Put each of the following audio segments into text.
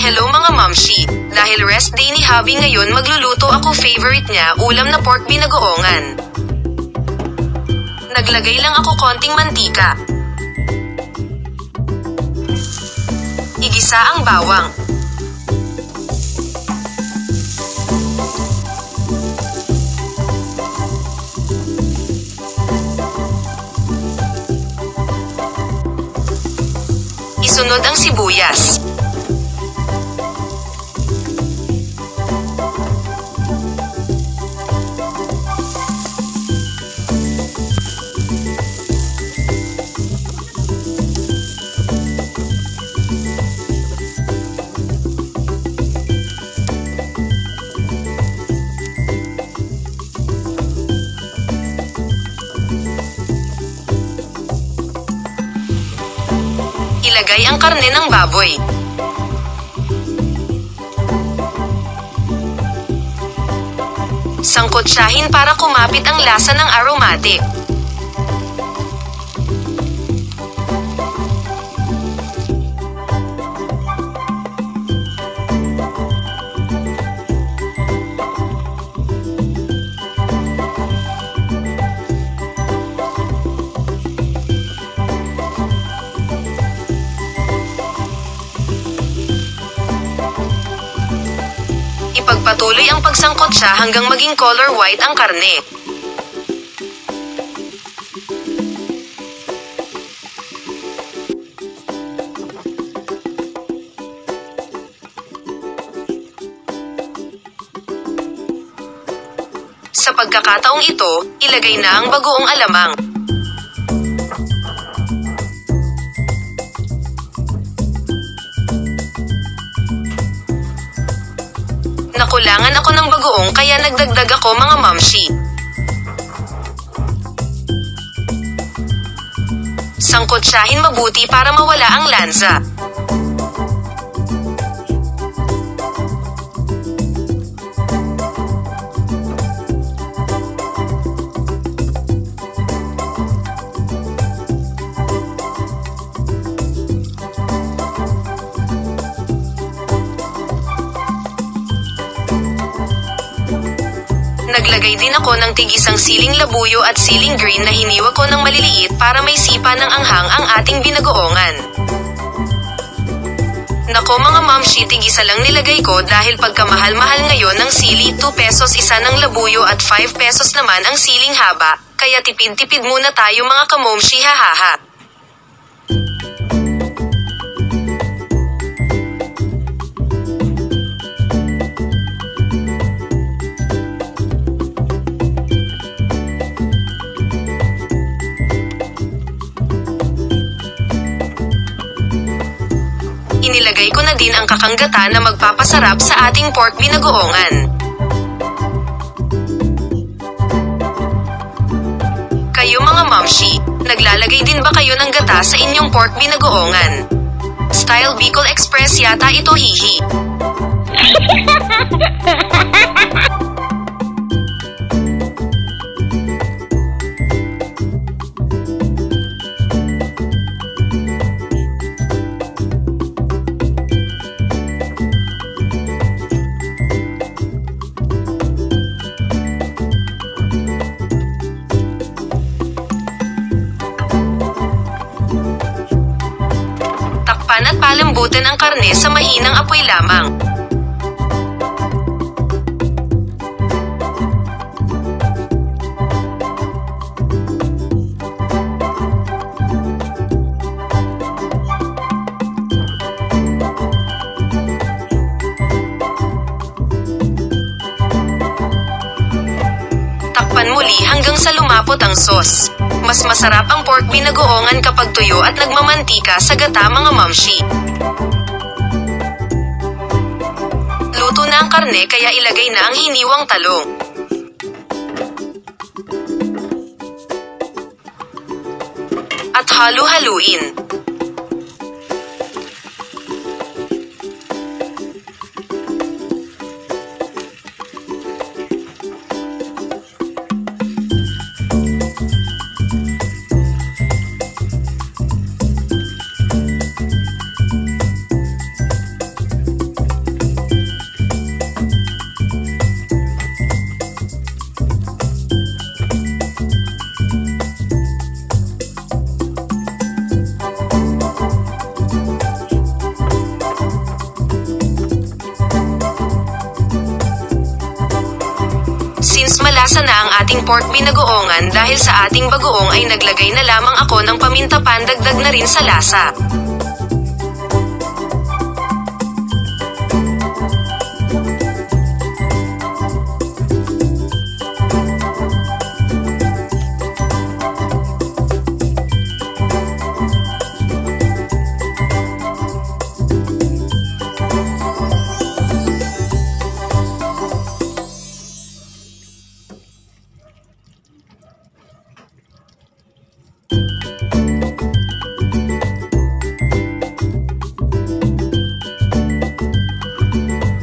Hello mga mamshi. Dahil rest day ni Habi ngayon magluluto ako favorite niya ulam na pork binagoongan. Naglagay lang ako konting mantika. Igisa ang bawang. Isunod ang sibuyas. Ilagay ang karne ng baboy. Sangkotsahin para kumapit ang lasa ng aromatic. Ipagpatuloy ang pagsangkotsa hanggang maging color white ang karne. Sa pagkakataong ito, ilagay na ang bagoong alamang. Nakulangan ako ng bagoong kaya nagdagdag ako mga mamshi. Sangkotsahin mabuti para mawala ang lansa. Naglagay din ako ng tig-isang siling labuyo at siling green na hiniwa ko ng maliliit para may sipa ng anghang ang ating binagoongan. Nako mga mamshi, tig-isa lang nilagay ko dahil pagkamahal-mahal ngayon ng sili, 2 pesos isa ng labuyo at 5 pesos naman ang siling haba, kaya tipid-tipid muna tayo mga kamomshi, hahaha. Inilagay ko na din ang kakanggata na magpapasarap sa ating pork binagoongan. Kayo mga mamshi, naglalagay din ba kayo ng gata sa inyong pork binagoongan? Style Bicol Express yata ito, hihi. At palambutin ang karne sa mahinang apoy lamang. Takpan muli hanggang sa lumapot ang sauce. Mas masarap ang pork binagoongan kapag tuyo at nagmamantika sa gata mga mamshi. Luto na ang karne kaya ilagay na ang hiniwang talong. At halu-haluin. pork binagoongan dahil sa ating bagoong ay naglagay na lamang ako ng paminta pandagdag na rin sa lasa.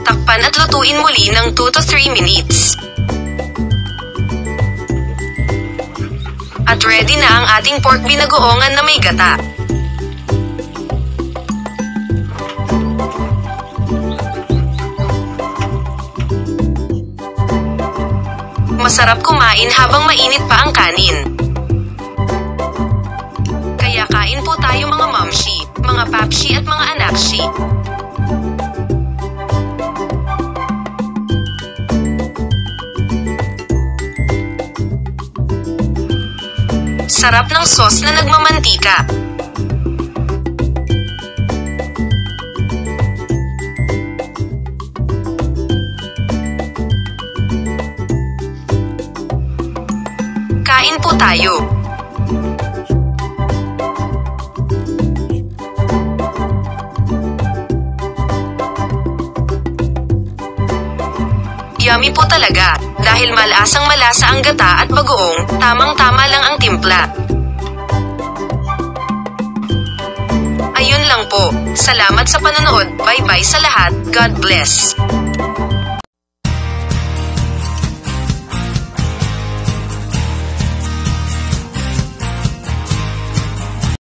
Takpan at lutuin muli ng 2 to 3 minutes. At ready na ang ating pork binagoongan na may gata. Masarap kumain habang mainit pa ang kanin. Kaya kain po tayo mga momshi, mga papshi at mga anakshi. Sarap ng sauce na nagmamantika. Kain po tayo. Yummy po talaga, dahil malasang malasa ang gata at bagoong, tamang-tama lang ang timpla. Ayun lang po, salamat sa panonood, bye-bye sa lahat, God bless.